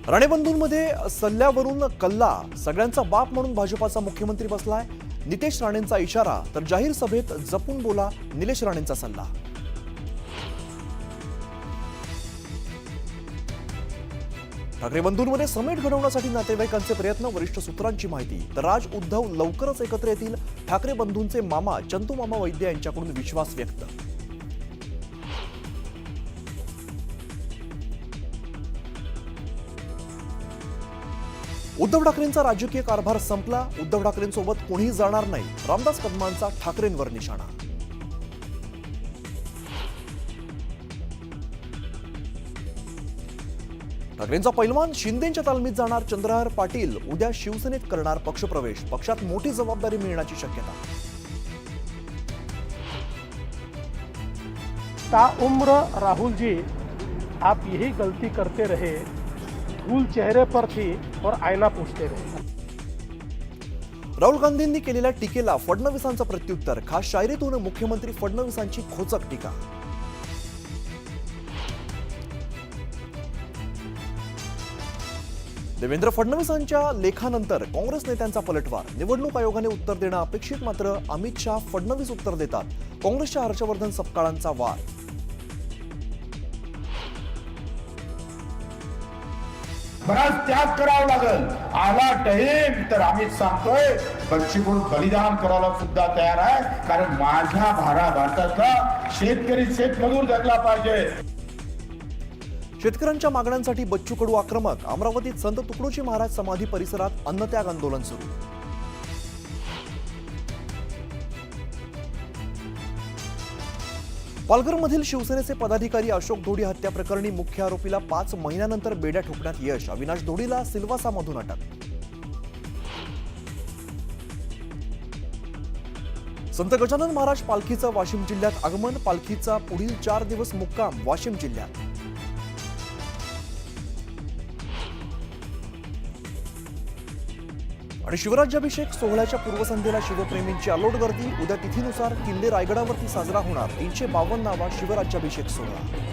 राणेबंधूंमध्ये सल्ल्यावरून कल्ला, सगळ्यांचा बाप म्हणून भाजपाचा मुख्यमंत्री बसलाय. नितेश राणेंचा इशारा तर जाहीर सभेत जपून बोला, निलेश राणेंचा सल्ला. ठाकरे बंधूंमध्ये समेट घडवण्यासाठी नातेवाईकांचे प्रयत्न, वरिष्ठ सूत्रांची माहिती. तर राज उद्धव लवकरच एकत्र येतील, ठाकरे बंधूंचे मामा चंतू मामा वैद्य यांच्याकडून विश्वास व्यक्त. उद्धव ठाकरेंचा राजकीय कारभार संपला, उद्धव ठाकरेंसोबत कोणीही जाणार नाही, रामदास कदमांचा ठाकरेंवर निशाणा. ठाकरेंचा पैलवान शिंदेंच्या तालमीत जाणार, चंद्रहार पाटील उद्या शिवसेनेत करणार पक्षप्रवेश, पक्षात मोठी जबाबदारी मिळण्याची शक्यता. ताउम्र राहुल जी, आप यही गलती करते रहे, धूल चेहरे पर थी और आईना पूछते रहे. राहुल गांधींनी केलेल्या टीकेला फडणवीसांचं प्रत्युत्तर, खास शायरीतून मुख्यमंत्री फडणवीसांची खोचक टीका. देवेंद्र फडणवीसांच्या लेखानंतर काँग्रेस नेत्यांचा पलटवार, निवडणूक आयोगाने उत्तर देणं अपेक्षित, मात्र अमित शहा फडणवीस उत्तर देतात, काँग्रेसच्या हर्षवर्धन सपकाळांचा वार. बराच त्याग करावा लागेल, आला टाइम तर आम्ही सांगतोय बच्चीकडून बलिदान करायला सुद्धा तयार आहे, कारण माझ्या भारतातला शेतकरी शेतमजूर जगला पाहिजे. शेतकऱ्यांच्या मागण्यांसाठी बच्चू कडू आक्रमक, अमरावतीत संत तुकडोजी महाराज समाधी परिसरात अन्नत्याग आंदोलन सुरू. पालघरमधील शिवसेनेचे पदाधिकारी अशोक ढोडी हत्या प्रकरणी मुख्य आरोपीला 5 महिन्यानंतर बेड्या ठोकण्यात यश, अविनाश ढोडीला सिल्वासामधून अटक. संत गजानन महाराज पालखीचं वाशिम जिल्ह्यात आगमन, पालखीचा पुढील 4 दिवस मुक्काम वाशिम जिल्ह्यात. आणि शिवराज्याभिषेक सोहळ्याच्या पूर्वसंध्येला शिवप्रेमींची अलोट गर्दी, उद्या तिथीनुसार किल्ले रायगडावरती साजरा होणार 352वा शिवराज्याभिषेक सोहळा.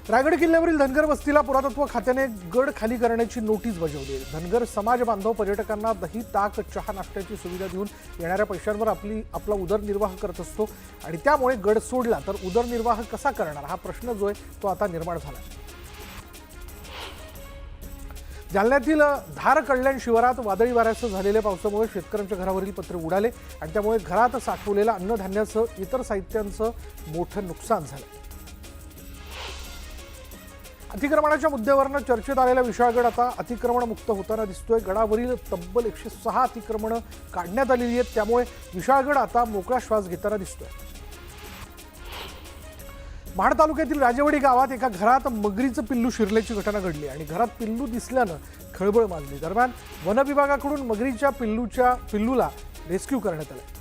रायगड किल्ल्यावरील धनगर वस्तीला पुरातत्व खात्याने गड खाली करण्याची नोटीस बजावली. धनगर समाज बांधव पर्यटकांना दही, ताक, चहा, नाश्त्याची सुविधा देऊन येणाऱ्या पैशांवर आपला उदरनिर्वाह करत असतो आणि त्यामुळे गड सोडला तर उदरनिर्वाह कसा करणार हा प्रश्न जो आहे तो आता निर्माण झाला. जालन्यातील धार कल्याण शिवारात वादळी वाऱ्यासह झालेल्या पावसामुळे शेतकऱ्यांच्या घरावरील पत्रे उडाले आणि त्यामुळे घरात साठवलेल्या अन्नधान्यासह इतर साहित्यांचं मोठं नुकसान झालं. अतिक्रमणाच्या मुद्द्यावरनं चर्चेत आलेला विशाळगड आता अतिक्रमण मुक्त होताना दिसतोय. गडावरील तब्बल 106 अतिक्रमणं काढण्यात आलेली आहेत, त्यामुळे विशाळगड आता मोकळा श्वास घेताना दिसतोय. महाड तालुक्यातील राजेवाडी गावात एका घरात मगरीचं पिल्लू शिरल्याची घटना घडली आणि घरात पिल्लू दिसल्यानं खळबळ माजली. दरम्यान वन विभागाकडून मगरीच्या पिल्लूला रेस्क्यू करण्यात आलं.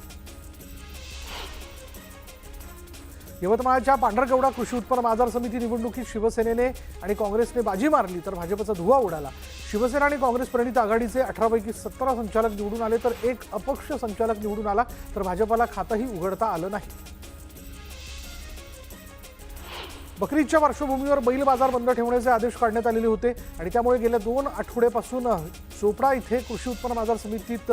यवतमाळच्या पांढरकवडा कृषी उत्पन्न बाजार समिती निवडणुकीत शिवसेनेने आणि काँग्रेसने बाजी मारली तर भाजपचा धुव्वा उडाला. शिवसेना आणि काँग्रेस प्रणित आघाडीचे 18 पैकी 17 संचालक निवडून आले तर एक अपक्ष संचालक निवडून आला, तर भाजपला खातंही उघडता आलं नाही. बकरीदच्या पार्श्वभूमीवर बैल बाजार बंद ठेवण्याचे आदेश काढण्यात आलेले होते आणि त्यामुळे गेल्या 2 आठवड्यापासून चोपडा इथे कृषी उत्पन्न बाजार समितीत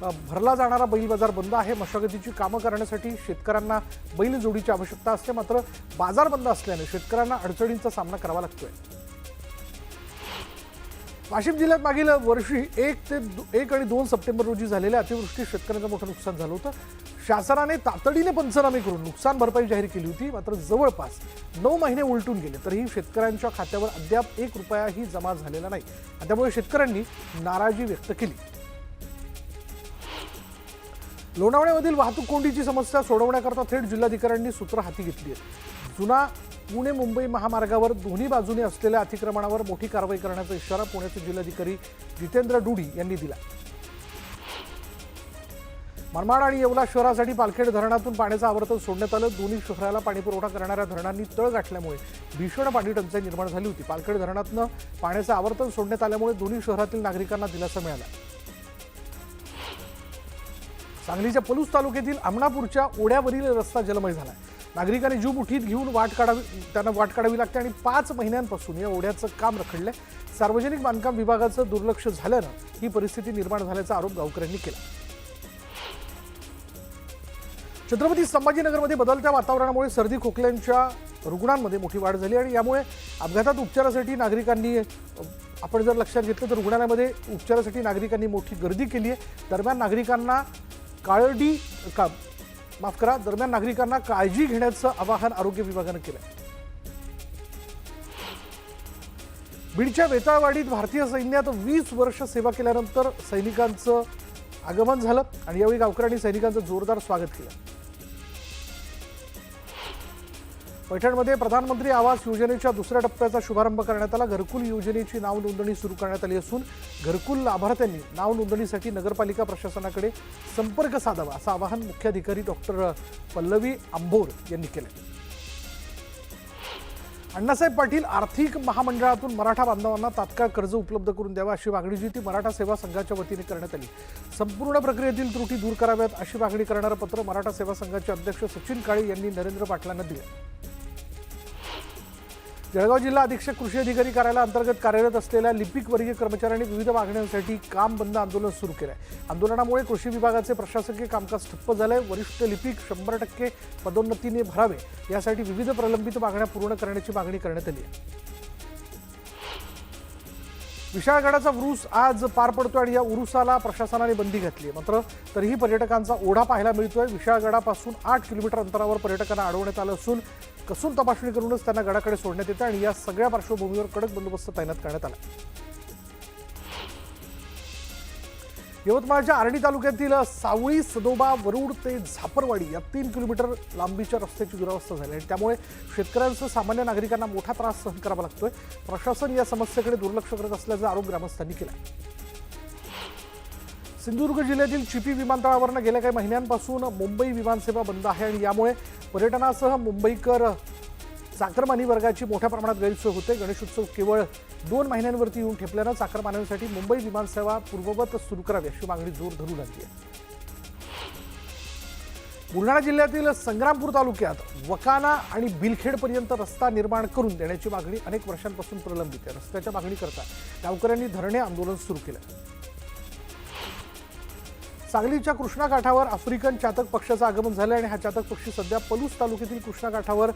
भरला जाणारा बैल बाजार बंद आहे. मशागतीची कामं करण्यासाठी शेतकऱ्यांना बैल जोडीची आवश्यकता असते, मात्र बाजार बंद असल्याने शेतकऱ्यांना अडचणींचा सामना करावा लागतोय. वाशिम जिल्ह्यात मागील वर्षी 1 आणि 2 सप्टेंबर रोजी झालेल्या अतिवृष्टीत शेतकऱ्यांचं मोठं नुकसान झालं होतं. शासनाने तातडीने पंचनामे करून नुकसान भरपाई जाहीर केली होती, मात्र जवळपास 9 महिने उलटून गेले तरीही शेतकऱ्यांच्या खात्यावर अद्याप 1 रुपयाही जमा झालेला नाही. त्यामुळे शेतकऱ्यांनी नाराजी व्यक्त केली. लोणावळ्यामधील वाहतूक कोंडीची समस्या सोडवण्याकरता थेट जिल्हाधिकाऱ्यांनी सूत्र हाती घेतली आहे. जुना पुणे मुंबई महामार्गावर दोन्ही बाजूने असलेल्या अतिक्रमणावर मोठी कारवाई करण्याचा इशारा पुण्याचे जिल्हाधिकारी जितेंद्र डुडी यांनी दिला. मनमाड आणि येवला शहरासाठी पालखेड धरणातून पाण्याचं आवर्तन सोडण्यात आलं. दोन्ही शहराला पाणीपुरवठा करणाऱ्या धरणांनी तळ गाठल्यामुळे भीषण पाणी टंचाई निर्माण झाली होती. पालखेड धरणातून पाण्याचं आवर्तन सोडण्यात आल्यामुळे दोन्ही शहरातील नागरिकांना दिलासा मिळाला. सांगलीच्या पलूस तालुक्यातील आमणापूरच्या ओढ्यावरील रस्ता जलमय झाला. नागरिकांनी जीव मुठीत घेऊन त्यांना वाट काढावी लागते आणि 5 महिन्यांपासून या ओढ्याचं काम रखडलंय. सार्वजनिक बांधकाम विभागाचं दुर्लक्ष झाल्यानं ही परिस्थिती निर्माण झाल्याचा आरोप गावकऱ्यांनी केला. छत्रपती संभाजीनगरमध्ये बदलत्या वातावरणामुळे सर्दी खोकल्यांच्या रुग्णांमध्ये मोठी वाढ झाली आणि यामुळे अपघातात उपचारासाठी नागरिकांनी आपण जर लक्षात घेतलं तर रुग्णालयामध्ये उपचारासाठी नागरिकांनी मोठी गर्दी केली आहे. दरम्यान नागरिकांना काळजी घेण्याचं आवाहन आरोग्य विभागानं केलं. बीडच्या वेताळवाडीत भारतीय सैन्यात 20 वर्ष सेवा केल्यानंतर सैनिकांचं आगमन झालं आणि यावेळी गावकऱ्यांनी सैनिकांचं जोरदार स्वागत केलं. पैठणमध्ये प्रधानमंत्री आवास योजनेच्या दुसऱ्या टप्प्याचा शुभारंभ करण्यात आला. घरकुल योजनेची नाव नोंदणी सुरू करण्यात आली असून घरकुल लाभार्थ्यांनी नाव नोंदणीसाठी नगरपालिका प्रशासनाकडे संपर्क साधावा असं आवाहन मुख्याधिकारी डॉक्टर पल्लवी आंबोर यांनी केलं. अण्णासाहेब पाटील आर्थिक महामंडळातून मराठा बांधवांना तात्काळ कर्ज उपलब्ध करून द्यावा अशी मागणी जी ती मराठा सेवा संघाच्या वतीने करण्यात आली. संपूर्ण प्रक्रियेतील त्रुटी दूर कराव्यात अशी मागणी करणारं पत्र मराठा सेवा संघाचे अध्यक्ष सचिन काळे यांनी नरेंद्र पाटलांना दिलं. जळगाव जिल्हा अधीक्षक कृषी अधिकारी कार्यालयाअंतर्गत कार्यरत असलेल्या लिपिक वर्गीय कर्मचाऱ्यांनी विविध मागण्यांसाठी काम बंद आंदोलन सुरू केलं आहे. आंदोलनामुळे कृषी विभागाचे प्रशासकीय कामकाज ठप्प झालंय. वरिष्ठ लिपिक 100% पदोन्नतीने भरावे यासाठी विविध प्रलंबित मागण्या पूर्ण करण्याची मागणी करण्यात आली आहे. विशाळगडाचा उरूस आज पार पडतोय आणि या उरुसाला प्रशासनाने बंदी घातली आहे. मात्र तरीही पर्यटकांचा ओढा पाहायला मिळतोय. विशाळगडापासून 8 किलोमीटर अंतरावर पर्यटकांना अडवण्यात आलं असून कसून तपासणी करूनच त्यांना गडाकडे सोडण्यात येतं आणि या सगळ्या पार्श्वभूमीवर कडक बंदोबस्त तैनात करण्यात आला. यवतमाळच्या आर्णी तालुक्यातील सावळी, सदोबा, वरुड ते झापरवाडी या 3 किलोमीटर लांबीच्या रस्त्याची दुरावस्था झाली आणि त्यामुळे शेतकऱ्यांसह सामान्य नागरिकांना मोठा त्रास सहन करावा लागतोय. प्रशासन या समस्येकडे दुर्लक्ष करत असल्याचा आरोप ग्रामस्थांनी केला. सिंधुदुर्ग जिल्ह्यातील चिपी विमानतळावरनं गेल्या काही महिन्यांपासून मुंबई विमानसेवा बंद आहे आणि यामुळे पर्यटनासह मुंबईकर चाकरमानी वर्गाची मोठ्या प्रमाणात गैरसोय होते. गणेशोत्सव केवळ 2 महिन्यांवरती येऊन ठेपल्यानं चाकरमान्यांसाठी मुंबई विमानसेवा पूर्ववत सुरू करावी अशी मागणी जोर धरू लागली आहे. बुलढाणा जिल्ह्यातील संग्रामपूर तालुक्यात वकाना आणि बिलखेडपर्यंत रस्ता निर्माण करून देण्याची मागणी अनेक वर्षांपासून प्रलंबित आहे. रस्त्याच्या मागणीकरता गावकऱ्यांनी धरणे आंदोलन सुरू केलं. सांगलीच्या कृष्णा काठावर आफ्रिकन चातक पक्षाचं आगमन झालं आणि हा चातक पक्षी सध्या पलूस तालुक्यातील कृष्णा काठावर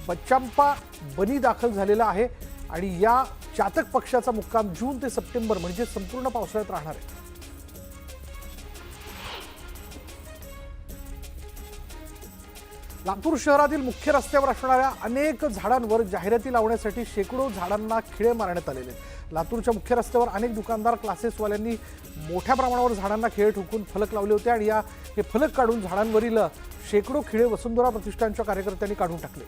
बच्चांपा बनी दाखल झालेला आहे आणि या चातक पक्षाचा मुक्काम जून ते सप्टेंबर म्हणजे संपूर्ण पावसाळ्यात राहणार आहे. लातूर शहरातील मुख्य रस्त्यावर असणाऱ्या अनेक झाडांवर जाहिराती लावण्यासाठी शेकडो झाडांना खिळे मारण्यात आलेले आहेत. लातूरच्या मुख्य रस्त्यावर अनेक दुकानदार, क्लासेसवाल्यांनी मोठ्या प्रमाणावर झाडांना खिळे ठोकून फलक लावले होते आणि हे फलक काढून झाडांवरील शेकडो खिळे वसुंधरा प्रतिष्ठानच्या कार्यकर्त्यांनी काढून टाकले.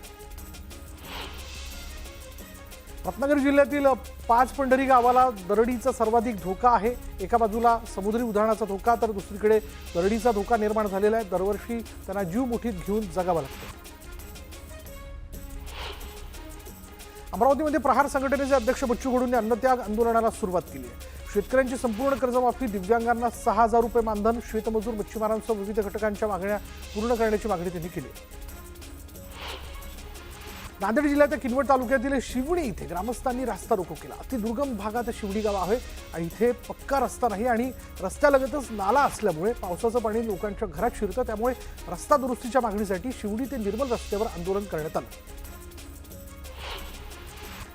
रत्नागिरी जिल्ह्यातील 5 पंढरी गावाला दरडीचा सर्वाधिक धोका आहे. एका बाजूला समुद्री उधाणाचा धोका तर दुसरीकडे दरडीचा धोका निर्माण झालेला आहे. दरवर्षी त्यांना जीव मुठीत घेऊन जगावं लागतं. अमरावतीमध्ये प्रहार संघटनेचे अध्यक्ष बच्चू कडूंनी अन्नत्याग आंदोलनाला सुरुवात केली आहे. शेतकऱ्यांची संपूर्ण कर्जमाफी, दिव्यांगांना 6,000 रुपये मानधन, शेतमजूर, मच्छीमारांसह विविध घटकांच्या मागण्या पूर्ण करण्याची मागणी त्यांनी केली. नांदेड जिल्ह्याच्या किनवट तालुक्यातील शिवणी इथे ग्रामस्थांनी रास्ता रोको केला. अतिदुर्गम भागात शिवणी गाव आहे आणि इथे पक्का रस्ता नाही आणि रस्त्यालगतच नाला असल्यामुळे पावसाचं पाणी लोकांच्या घरात शिरतं. त्यामुळे रस्ता दुरुस्तीच्या मागणीसाठी शिवणी ते निर्मल रस्त्यावर आंदोलन करण्यात आलं.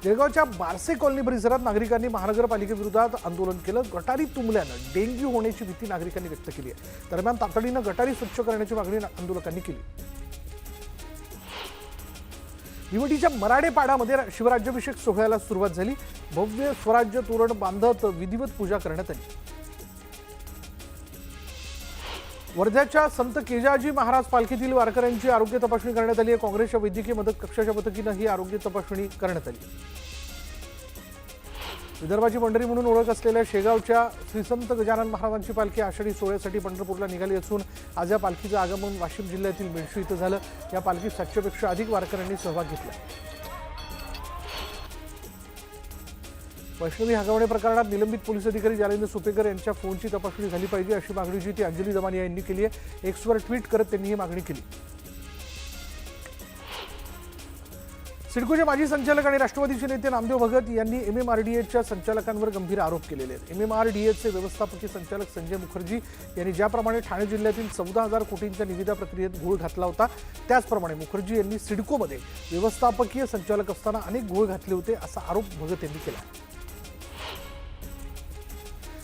जळगावच्या बारसे कॉलनी परिसरात नागरिकांनी महानगरपालिकेविरोधात आंदोलन केलं. गटारी तुंबल्यानं डेंग्यू होण्याची भीती नागरिकांनी व्यक्त केली आहे. दरम्यान तातडीनं गटारी स्वच्छ करण्याची मागणी आंदोलकांनी केली. निवडीच्या मराडेपाड्यामध्ये शिवराज्याभिषेक सोहळ्याला सुरुवात झाली. भव्य स्वराज्य तोरण बांधत विधिवत पूजा करण्यात आली. वर्ध्याच्या संत केजाजी महाराज पालखीतील वारकऱ्यांची आरोग्य तपासणी करण्यात आली आहे. काँग्रेसच्या वैद्यकीय मदत कक्षाच्या पथकीनं ही आरोग्य तपासणी करण्यात आली. विदर्भाची पंढरी म्हणून ओळख असलेल्या शेगावच्या श्री संत गजानन महाराजांची पालखी आषाढी सोहळ्यासाठी पंढरपूरला निघाली असून आज या पालखीचं आगमन वाशिम जिल्ह्यातील मेडशी इथं झालं. या पालखीत 700पेक्षा अधिक वारकऱ्यांनी सहभाग घेतला. वैष्णवी हगवणे प्रकरणात निलंबित पोलीस अधिकारी जालेंद्र सुपेकर यांच्या फोनची तपासणी झाली पाहिजे अशी मागणी जी ती अंजली दमानिया यांनी केली आहे. एक्सवर ट्विट करत त्यांनी ही मागणी केली. सिडकोचे माजी संचालक आणि राष्ट्रवादीचे नेते नामदेव भगत यांनी MMRDAच्या संचालकांवर गंभीर आरोप केलेले आहेत. MMRDAचे व्यवस्थापकीय संचालक संजय मुखर्जी यांनी ज्याप्रमाणे ठाणे जिल्ह्यातील 14,000 कोटींच्या निविदा प्रक्रियेत घोळ घातला होता, त्याचप्रमाणे मुखर्जी यांनी सिडकोमध्ये व्यवस्थापकीय संचालक असताना अनेक घोळ घातले होते, असा आरोप भगत यांनी केला.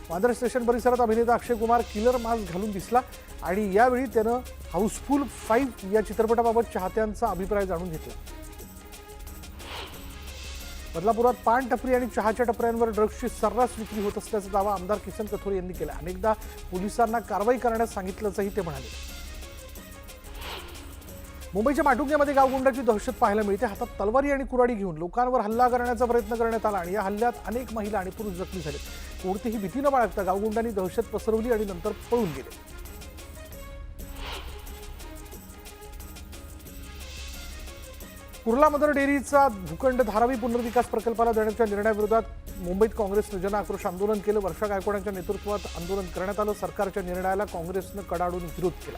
वांद्रे स्टेशन परिसरात अभिनेता अक्षय कुमार किलर मास्क घालून दिसला आणि यावेळी त्यानं हाऊसफुल 5 या चित्रपटाबाबत चाहत्यांचा अभिप्राय जाणून घेतला. बदलापुरात पान टपरी आणि चहाच्या टपऱ्यांवर ड्रग्सची सर्रास विक्री होत असल्याचा दावा आमदार किसन कथोरे यांनी केला. अनेकदा पोलिसांना कारवाई करण्यास सांगितल्याचंही ते म्हणाले. मुंबईच्या माटुंग्यामध्ये गावगुंडाची दहशत पाहायला मिळते. हातात तलवारी आणि कुऱ्हाडी घेऊन लोकांवर हल्ला करण्याचा प्रयत्न करण्यात आला आणि या हल्ल्यात अनेक महिला आणि पुरुष जखमी झाले. कोणतीही भीती न बाळगता गावगुंडांनी दहशत पसरवली आणि नंतर पळून गेले. कुर्ला मदर डेअरीचा भूखंड धारावी पुनर्विकास प्रकल्पाला देण्याच्या निर्णयाविरोधात मुंबईत काँग्रेसनं जनआक्रोश आंदोलन केलं. वर्षा गायकवाडांच्या नेतृत्वात आंदोलन करण्यात आलं. सरकारच्या निर्णयाला काँग्रेसनं कडाडून विरोध केला.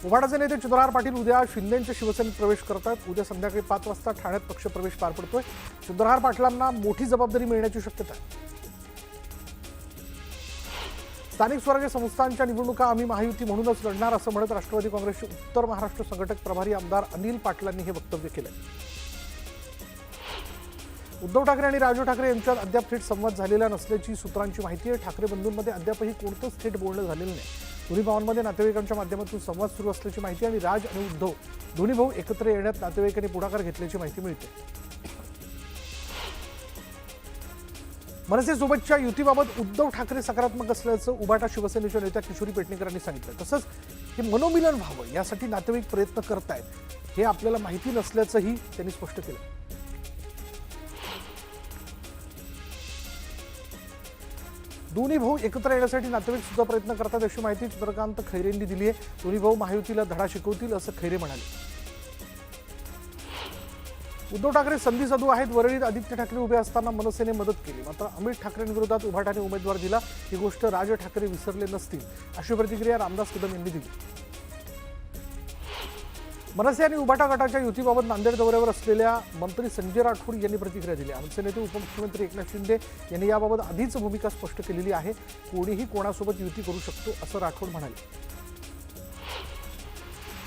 उभाटाचे नेते चंद्रहार पाटील उद्या शिंदेच्या शिवसेनेत प्रवेश करतात. उद्या संध्याकाळी 5 वाजता ठाण्यात पक्षप्रवेश पार पडतोय. चंद्रहार पाटलांना मोठी जबाबदारी मिळण्याची शक्यता आहे. स्थानिक स्वराज्य संस्थांच्या निवडणुका आम्ही महायुती म्हणूनच लढणार असं म्हणत राष्ट्रवादी काँग्रेसचे उत्तर महाराष्ट्र संघटक प्रभारी आमदार अनिल पाटलांनी हे वक्तव्य केलं. उद्धव ठाकरे आणि राज ठाकरे यांच्यात अद्याप थेट संवाद झालेला नसल्याची सूत्रांची माहिती आहे. ठाकरे बंधूंमध्ये अद्यापही कोणतंच थेट बोलणं झालेलं नाही. दोन्ही भावांमध्ये नातेवाईकांच्या माध्यमातून संवाद सुरू असल्याची माहिती आणि राज आणि उद्धव दोन्ही भाऊ एकत्र येण्यात नातेवाईकांनी पुढाकार घेतल्याची माहिती मिळते. मनसेसोबतच्या युतीबाबत उद्धव ठाकरे सकारात्मक असल्याचं उभाटा शिवसेनेच्या नेत्या किशोरी पेडणेकरांनी सांगितलं. तसंच हे मनोमिलन व्हावं यासाठी नातेवाईक प्रयत्न करतायत, हे आपल्याला माहिती नसल्याचंही त्यांनी स्पष्ट केलं. दोन्ही भाऊ एकत्र येण्यासाठी नातेवाईक सुद्धा प्रयत्न करतात अशी माहिती चंद्रकांत खैरेंनी दिली आहे. दोन्ही भाऊ महायुतीला धडा शिकवतील असं खैरे म्हणाले. उद्धव ठाकरे संधी साधू आहेत. वरळीत आदित्य ठाकरे उभे असताना मनसेने मदत केली, मात्र अमित ठाकरेंविरोधात उभाटाने उमेदवार दिला. ही गोष्ट राज ठाकरे विसरले नसतील अशी प्रतिक्रिया रामदास कदम यांनी दिली. मनसे आणि उभाटा गटाच्या युतीबाबत नांदेड दौऱ्यावर असलेल्या मंत्री संजय राठोड यांनी प्रतिक्रिया दिली. मनसे नेते उपमुख्यमंत्री एकनाथ शिंदे यांनी याबाबत आधीच भूमिका स्पष्ट केलेली आहे. कोणीही कोणासोबत युती करू शकतो असं राठोड म्हणाले.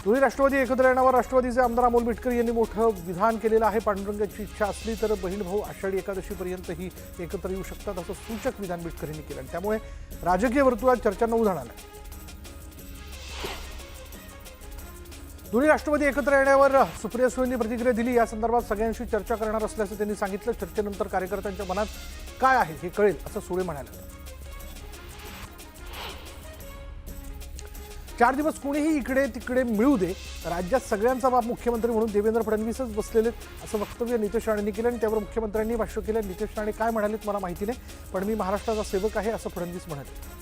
दोन्ही राष्ट्रवादी एकत्र येण्यावर राष्ट्रवादीचे आमदार अमोल मिटकर यांनी मोठं विधान केलेलं आहे. पांडुरंगाची इच्छा असली तर बहीण भाऊ आषाढी एकादशीपर्यंतही एकत्र येऊ शकतात असं सूचक विधान मिटकर यांनी केलं. त्यामुळे राजकीय वर्तुळात चर्चांना उधाण आलं. दोन्ही राष्ट्रवादी एकत्र येण्यावर सुप्रिया सुळेंनी प्रतिक्रिया दिली. या संदर्भात सगळ्यांशी चर्चा करणार असल्याचं त्यांनी सांगितलं. चर्चेनंतर कार्यकर्त्यांच्या मनात काय आहे हे कळेल असं सुळे म्हणाले. 4 दिवस कोणीही इकडे तिकडे मिळू दे, राज्यात सगळ्यांचा बाप मुख्यमंत्री म्हणून देवेंद्र फडणवीसच बसलेले असं वक्तव्य नितेश राणेंनी केलं आणि त्यावर मुख्यमंत्र्यांनी भाष्य केलं. नितेश राणे काय म्हणालेत मला माहिती नाही, पण मी महाराष्ट्राचा सेवक आहे असं फडणवीस म्हणाले.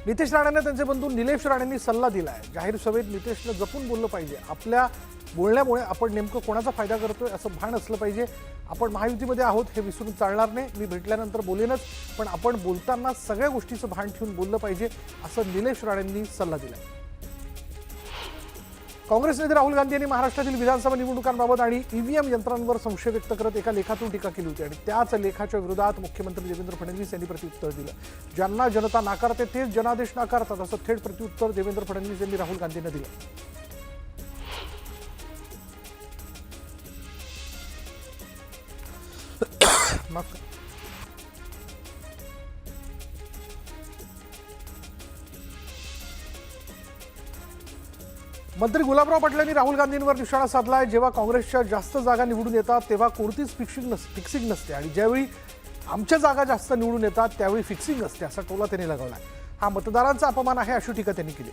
नितेश राणेंना त्यांचे बंधू निलेश राणेंनी सल्ला दिला आहे. जाहीर सभेत नितेशनं जपून बोललं पाहिजे. आपल्या बोलण्यामुळे आपण नेमकं कोणाचा फायदा करतोय असं भान असलं पाहिजे. आपण महायुतीमध्ये आहोत हे विसरून चालणार नाही. मी भेटल्यानंतर बोलेनच, पण आपण बोलताना सगळ्या गोष्टीचं भान ठेवून बोललं पाहिजे असं निलेश राणेंनी सल्ला दिला. काँग्रेस नेते राहुल गांधी यांनी महाराष्ट्रातील विधानसभा निवडणुकांबाबत आणि ईव्हीएम यंत्रांवर संशय व्यक्त करत एका लेखातून टीका केली होती आणि त्याच लेखाच्या विरोधात मुख्यमंत्री देवेंद्र फडणवीस यांनी प्रत्युत्तर दिलं. ज्यांना जनता नाकारते तेच जनादेश नाकारतात असं थेट प्रत्युत्तर देवेंद्र फडणवीस यांनी राहुल गांधींना दिलं. मंत्री गुलाबराव पाटील यांनी राहुल गांधींवर निशाणा साधलाय. जेव्हा काँग्रेसच्या जास्त जागा निवडून येतात तेव्हा कोणतीच फिक्सिंग नसते आणि ज्यावेळी आमच्या जागा जास्त निवडून येतात त्यावेळी फिक्सिंग असते असा टोला त्यांनी लगावला. हा मतदारांचा अपमान आहे अशी टीका त्यांनी केली.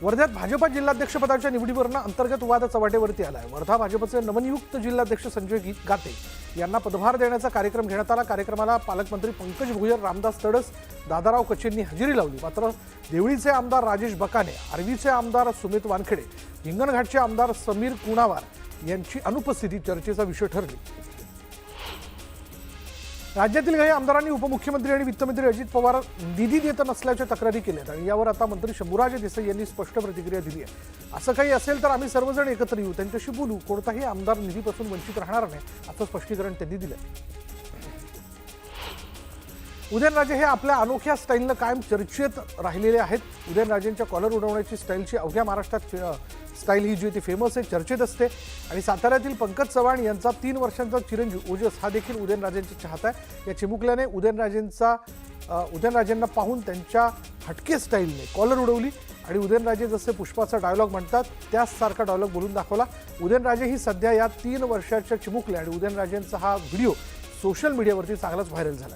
वर्ध्यात भाजपा जिल्हाध्यक्षपदाच्या निवडीवरनं अंतर्गत वाद चव्हाट्यावरती आलाय. वर्धा भाजपचे नवनियुक्त जिल्हाध्यक्ष संजय गाते यांना पदभार देण्याचा कार्यक्रम घेण्यात आला. कार्यक्रमाला पालकमंत्री पंकज भुजर, रामदास तडस, दादाराव कचेंनी हजेरी लावली. मात्र देवळीचे आमदार राजेश बकाने, आर्वीचे आमदार सुमित वानखेडे, हिंगणघाटचे आमदार समीर कुणावार यांची अनुपस्थिती चर्चेचा विषय ठरली. राज्यातील काही आमदारांनी उपमुख्यमंत्री आणि वित्तमंत्री अजित पवार निधी देत नसल्याच्या तक्रारी केल्यात आणि यावर आता मंत्री शंभूराज देसाई यांनी स्पष्ट प्रतिक्रिया दिली आहे. असं काही असेल तर आम्ही सर्वजण एकत्र येऊ, त्यांच्याशी बोलू, कोणताही आमदार निधीपासून वंचित राहणार नाही असं स्पष्टीकरण त्यांनी दिलं. उदयनराजे हे आपल्या अनोख्या स्टाईलनं कायम चर्चेत राहिलेले आहेत. उदयनराजेंच्या कॉलर उडवण्याची स्टाईलची अवघ्या महाराष्ट्रात स्टाईल ही जी ती फेमस आहे, चर्चेत असते. आणि साताऱ्यातील पंकज चव्हाण यांचा 3 वर्षांचा चिरंजीव ओजस हा देखील उदयनराजेंचा चाहता आहे. या चिमुकल्याने उदयनराजेंना पाहून त्यांच्या हटके स्टाईलने कॉलर उडवली आणि उदयनराजे जसे पुष्पाचा डायलॉग म्हणतात त्याचसारखा डायलॉग बोलून दाखवला. उदयनराजे ही सध्या या 3 वर्षाच्या चिमुकल्या आणि उदयनराजेंचा हा व्हिडिओ सोशल मीडियावरती चांगलाच व्हायरल झाला.